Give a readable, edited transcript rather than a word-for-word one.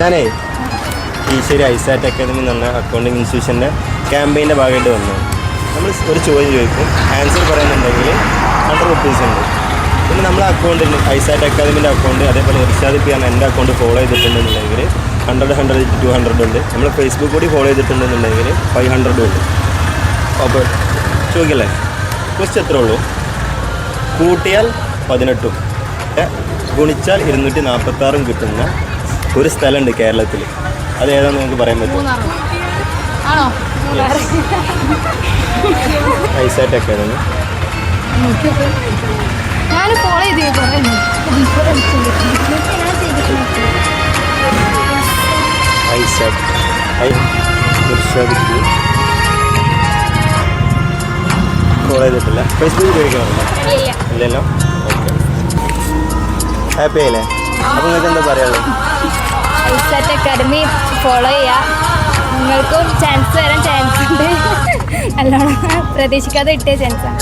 ഞാനേ ഈശ്വരി ഐസാറ്റ് അക്കാദമി എന്ന് പറഞ്ഞ അക്കൗണ്ടിങ് ഇൻസ്റ്റിറ്റ്യൂഷൻ്റെ ക്യാമ്പയിൻ്റെ ഭാഗമായിട്ട് വന്നു. നമ്മൾ ഒരു ചോദ്യം ചോദിക്കും, ആൻസർ പറയുന്നുണ്ടെങ്കിൽ 100 റുപ്പീസ് ഉണ്ട്. പിന്നെ നമ്മളെ അക്കൗണ്ടിൽ ഐസാറ്റ് അക്കാദമിൻ്റെ അക്കൗണ്ട് അതേപോലെ ഇർഷാദ് പി എൻ്റെ അക്കൗണ്ട് ഫോളോ ചെയ്തിട്ടുണ്ടെന്നുണ്ടെങ്കിൽ 100 200 ഉണ്ട്. നമ്മൾ ഫേസ്ബുക്ക് കൂടി ഫോളോ ചെയ്തിട്ടുണ്ടെന്നുണ്ടെങ്കിൽ 500 ഉണ്ട്. അപ്പോൾ ചോദിക്കല്ലേ, ക്വസ്റ്റ് എത്ര ഉള്ളൂ? കൂട്ടിയാൽ 18 ഗുണിച്ചാൽ 246 കിട്ടുന്ന ഒരു സ്ഥലമുണ്ട് കേരളത്തിൽ. അത് ഏതാണെന്ന് നിങ്ങൾക്ക് പറയാൻ പറ്റും? ഐസാറ്റ് അക്കാദമി. ഐസാറ്റ് ഫോളോ ചെയ്തിട്ടില്ല. ഫേസ്ബുക്ക് ഉപയോഗിക്കാറുണ്ടോ? ഇല്ലല്ലോ. ഓക്കെ, ഹാപ്പി ആയില്ലേ? അപ്പോൾ നിങ്ങൾക്ക് എന്താ പറയാനുള്ളത്? ഐസാറ്റ് അക്കാദമി ഫോളോ ചെയ്യുക. നിങ്ങൾക്കും ചാൻസ് വരാൻ ചാൻസ് ഉണ്ട്. നല്ലോണം പ്രതീക്ഷിക്കാതെ കിട്ടിയ ചാൻസാണ്.